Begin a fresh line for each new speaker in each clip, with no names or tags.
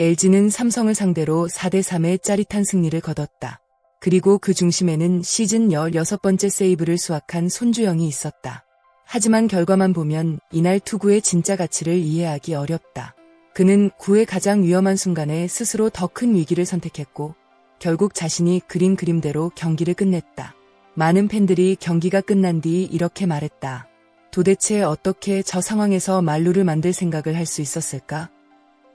LG는 삼성을 상대로 4대3의 짜릿한 승리를 거뒀다. 그리고 그 중심에는 시즌 16번째 세이브를 수확한 손주영이 있었다. 하지만 결과만 보면 이날 투구의 진짜 가치를 이해하기 어렵다. 그는 9회 가장 위험한 순간에 스스로 더 큰 위기를 선택했고 결국 자신이 그린 그림대로 경기를 끝냈다. 많은 팬들이 경기가 끝난 뒤 이렇게 말했다. 도대체 어떻게 저 상황에서 만루를 만들 생각을 할 수 있었을까?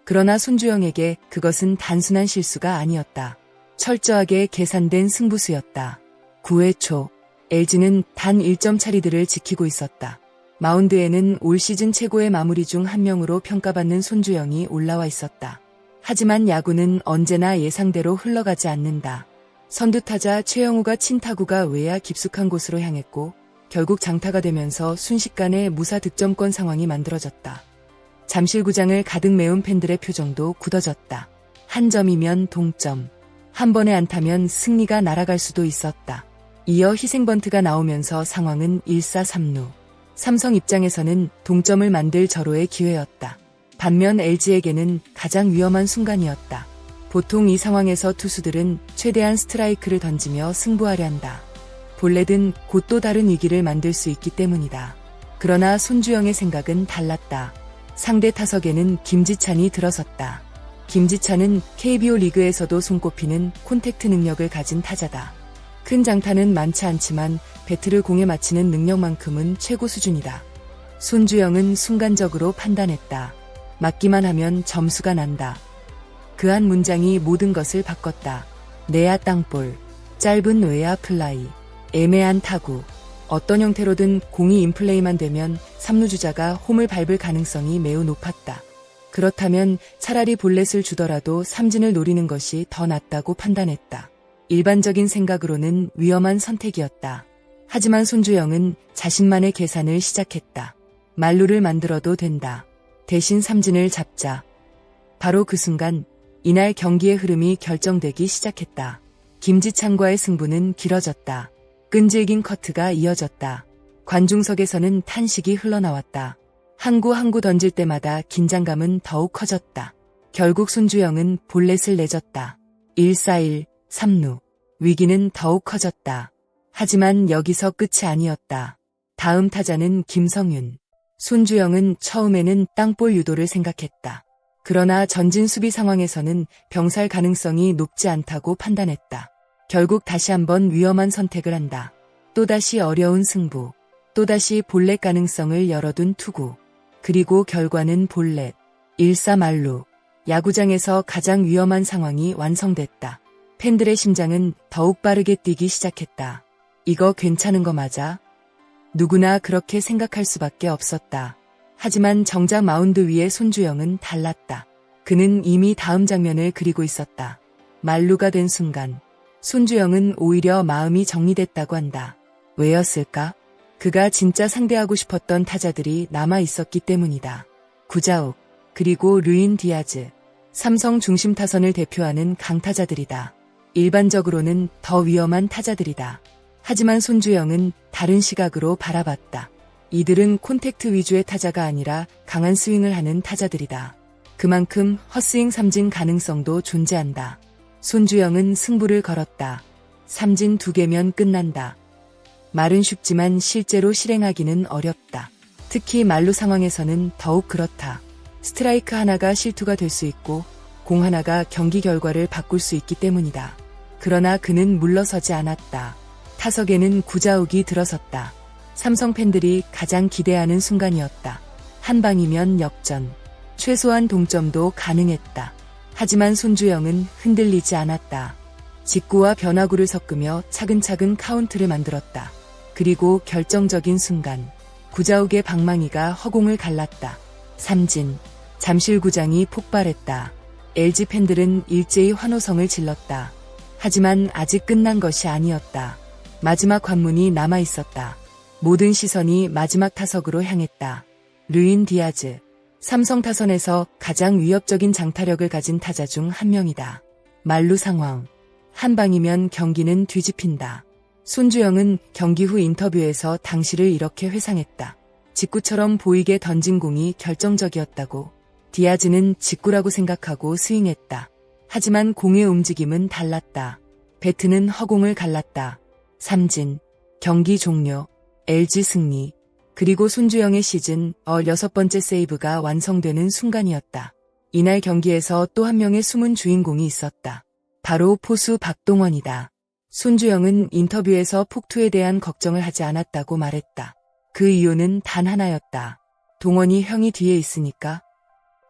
그러나 손주영에게 그것은 단순한 실수가 아니었다. 철저하게 계산된 승부수였다. 9회 초, LG는 단 1점 차리들을 지키고 있었다. 마운드에는 올 시즌 최고의 마무리 중 한 명으로 평가받는 손주영이 올라와 있었다. 하지만 야구는 언제나 예상대로 흘러가지 않는다. 선두타자 최영우가 친 타구가 외야 깊숙한 곳으로 향했고 결국 장타가 되면서 순식간에 무사 득점권 상황이 만들어졌다. 잠실구장을 가득 메운 팬들의 표정도 굳어졌다. 한 점이면 동점, 한 번의 안타면 승리가 날아갈 수도 있었다. 이어 희생번트가 나오면서 상황은 1사3루. 삼성 입장에서는 동점을 만들 절호의 기회였다. 반면 LG에게는 가장 위험한 순간이었다. 보통 이 상황에서 투수들은 최대한 스트라이크를 던지며 승부하려 한다. 볼넷은 곧 또 다른 위기를 만들 수 있기 때문이다. 그러나 손주영의 생각은 달랐다. 상대 타석에는 김지찬이 들어섰다. 김지찬은 KBO 리그에서도 손꼽히는 콘택트 능력을 가진 타자다. 큰 장타는 많지 않지만 배트를 공에 맞히는 능력만큼은 최고 수준이다. 손주영은 순간적으로 판단했다. 맞기만 하면 점수가 난다. 그 한 문장이 모든 것을 바꿨다. 내야 땅볼, 짧은 외야 플라이, 애매한 타구. 어떤 형태로든 공이 인플레이만 되면 3루 주자가 홈을 밟을 가능성이 매우 높았다. 그렇다면 차라리 볼넷을 주더라도 삼진을 노리는 것이 더 낫다고 판단했다. 일반적인 생각으로는 위험한 선택이었다. 하지만 손주영은 자신만의 계산을 시작했다. 만루를 만들어도 된다. 대신 삼진을 잡자. 바로 그 순간 이날 경기의 흐름이 결정되기 시작했다. 김지찬과의 승부는 길어졌다. 끈질긴 커트가 이어졌다. 관중석에서는 탄식이 흘러나왔다. 한 구 던질 때마다 긴장감은 더욱 커졌다. 결국 손주영은 볼넷을 내줬다. 1-4-1, 3루. 위기는 더욱 커졌다. 하지만 여기서 끝이 아니었다. 다음 타자는 김성윤. 손주영은 처음에는 땅볼 유도를 생각했다. 그러나 전진 수비 상황에서는 병살 가능성이 높지 않다고 판단했다. 결국 다시 한번 위험한 선택을 한다. 또다시 어려운 승부. 또다시 볼넷 가능성을 열어둔 투구. 그리고 결과는 볼넷. 1사 만루. 야구장에서 가장 위험한 상황이 완성됐다. 팬들의 심장은 더욱 빠르게 뛰기 시작했다. 이거 괜찮은 거 맞아? 누구나 그렇게 생각할 수밖에 없었다. 하지만 정작 마운드 위의 손주영은 달랐다. 그는 이미 다음 장면을 그리고 있었다. 만루가 된 순간 손주영은 오히려 마음이 정리됐다고 한다. 왜였을까? 그가 진짜 상대하고 싶었던 타자들이 남아 있었기 때문이다. 구자욱, 그리고 류인 디아즈. 삼성 중심 타선을 대표하는 강타자들이다. 일반적으로는 더 위험한 타자들이다. 하지만 손주영은 다른 시각으로 바라봤다. 이들은 콘택트 위주의 타자가 아니라 강한 스윙을 하는 타자들이다. 그만큼 헛스윙 삼진 가능성도 존재한다. 손주영은 승부를 걸었다. 삼진 2개면 끝난다. 말은 쉽지만 실제로 실행하기는 어렵다. 특히 만루 상황에서는 더욱 그렇다. 스트라이크 하나가 실투가 될 수 있고 공 하나가 경기 결과를 바꿀 수 있기 때문이다. 그러나 그는 물러서지 않았다. 타석에는 구자욱이 들어섰다. 삼성 팬들이 가장 기대하는 순간이었다. 한 방이면 역전. 최소한 동점도 가능했다. 하지만 손주영은 흔들리지 않았다. 직구와 변화구를 섞으며 차근차근 카운트를 만들었다. 그리고 결정적인 순간 구자욱의 방망이가 허공을 갈랐다. 삼진. 잠실구장이 폭발했다. LG 팬들은 일제히 환호성을 질렀다. 하지만 아직 끝난 것이 아니었다. 마지막 관문이 남아있었다. 모든 시선이 마지막 타석으로 향했다. 루인 디아즈. 삼성 타선에서 가장 위협적인 장타력을 가진 타자 중 한 명이다. 만루 상황. 한 방이면 경기는 뒤집힌다. 손주영은 경기 후 인터뷰에서 당시를 이렇게 회상했다. 직구처럼 보이게 던진 공이 결정적이었다고. 디아즈는 직구라고 생각하고 스윙했다. 하지만 공의 움직임은 달랐다. 배트는 허공을 갈랐다. 삼진. 경기 종료. LG 승리. 그리고 손주영의 시즌 6번째 세이브가 완성되는 순간이었다. 이날 경기에서 또 한 명의 숨은 주인공이 있었다. 바로 포수 박동원이다. 손주영은 인터뷰에서 폭투에 대한 걱정을 하지 않았다고 말했다. 그 이유는 단 하나였다. 동원이 형이 뒤에 있으니까.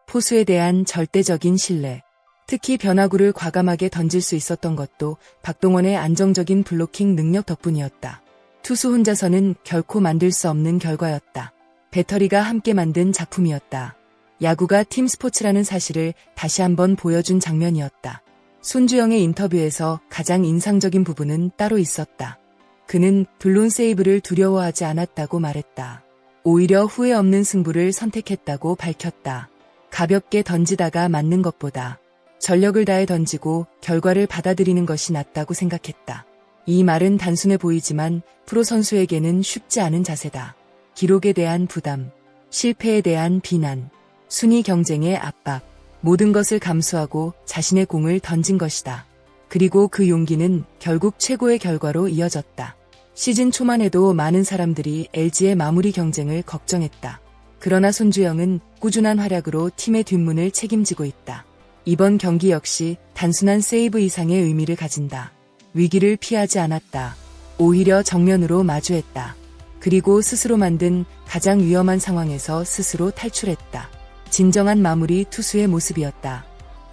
포수에 대한 절대적인 신뢰. 특히 변화구를 과감하게 던질 수 있었던 것도 박동원의 안정적인 블로킹 능력 덕분이었다. 투수 혼자서는 결코 만들 수 없는 결과였다. 배터리가 함께 만든 작품이었다. 야구가 팀 스포츠라는 사실을 다시 한번 보여준 장면이었다. 손주영의 인터뷰에서 가장 인상적인 부분은 따로 있었다. 그는 블론 세이브를 두려워하지 않았다고 말했다. 오히려 후회 없는 승부를 선택했다고 밝혔다. 가볍게 던지다가 맞는 것보다 전력을 다해 던지고 결과를 받아들이는 것이 낫다고 생각했다. 이 말은 단순해 보이지만 프로 선수에게는 쉽지 않은 자세다. 기록에 대한 부담, 실패에 대한 비난, 순위 경쟁의 압박, 모든 것을 감수하고 자신의 공을 던진 것이다. 그리고 그 용기는 결국 최고의 결과로 이어졌다. 시즌 초만 해도 많은 사람들이 LG의 마무리 경쟁을 걱정했다. 그러나 손주영은 꾸준한 활약으로 팀의 뒷문을 책임지고 있다. 이번 경기 역시 단순한 세이브 이상의 의미를 가진다. 위기를 피하지 않았다. 오히려 정면으로 마주했다. 그리고 스스로 만든 가장 위험한 상황에서 스스로 탈출했다. 진정한 마무리 투수의 모습이었다.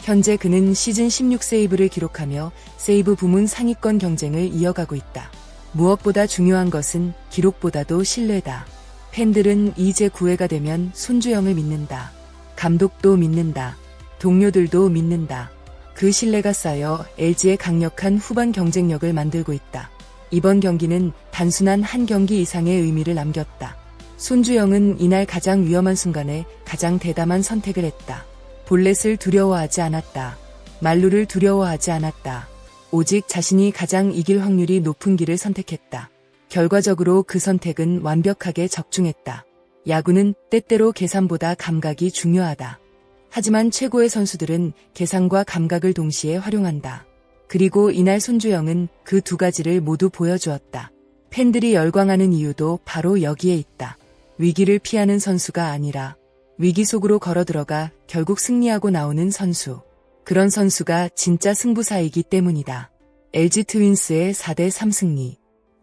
현재 그는 시즌 16세이브를 기록하며 세이브 부문 상위권 경쟁을 이어가고 있다. 무엇보다 중요한 것은 기록보다도 신뢰다. 팬들은 이제 9회가 되면 손주영을 믿는다. 감독도 믿는다. 동료들도 믿는다. 그 신뢰가 쌓여 LG의 강력한 후반 경쟁력을 만들고 있다. 이번 경기는 단순한 한 경기 이상의 의미를 남겼다. 손주영은 이날 가장 위험한 순간에 가장 대담한 선택을 했다. 볼넷을 두려워하지 않았다. 만루를 두려워하지 않았다. 오직 자신이 가장 이길 확률이 높은 길을 선택했다. 결과적으로 그 선택은 완벽하게 적중했다. 야구는 때때로 계산보다 감각이 중요하다. 하지만 최고의 선수들은 계산과 감각을 동시에 활용한다. 그리고 이날 손주영은 그 두 가지를 모두 보여주었다. 팬들이 열광하는 이유도 바로 여기에 있다. 위기를 피하는 선수가 아니라 위기 속으로 걸어들어가 결국 승리하고 나오는 선수. 그런 선수가 진짜 승부사이기 때문이다. LG 트윈스의 4대3 승리.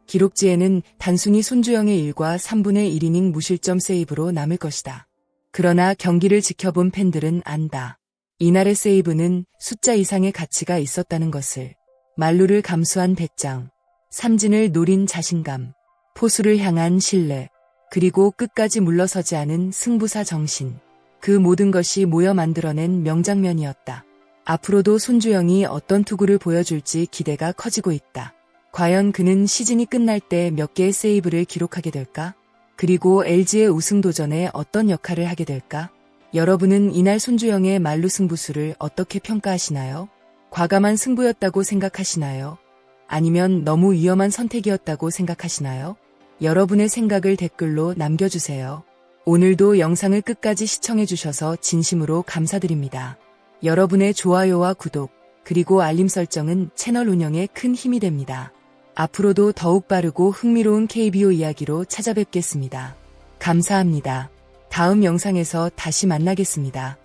기록지에는 단순히 손주영의 1과 3분의 1이닝 무실점 세이브로 남을 것이다. 그러나 경기를 지켜본 팬들은 안다. 이날의 세이브는 숫자 이상의 가치가 있었다는 것을. 만루를 감수한 배짱, 삼진을 노린 자신감, 포수를 향한 신뢰, 그리고 끝까지 물러서지 않은 승부사 정신. 그 모든 것이 모여 만들어낸 명장면이었다. 앞으로도 손주영이 어떤 투구를 보여줄지 기대가 커지고 있다. 과연 그는 시즌이 끝날 때 몇 개의 세이브를 기록하게 될까? 그리고 LG의 우승 도전에 어떤 역할을 하게 될까? 여러분은 이날 손주영의 만루 승부수를 어떻게 평가하시나요? 과감한 승부였다고 생각하시나요? 아니면 너무 위험한 선택이었다고 생각하시나요? 여러분의 생각을 댓글로 남겨주세요. 오늘도 영상을 끝까지 시청해주셔서 진심으로 감사드립니다. 여러분의 좋아요와 구독, 그리고 알림 설정은 채널 운영에 큰 힘이 됩니다. 앞으로도 더욱 빠르고 흥미로운 KBO 이야기로 찾아뵙겠습니다. 감사합니다. 다음 영상에서 다시 만나겠습니다.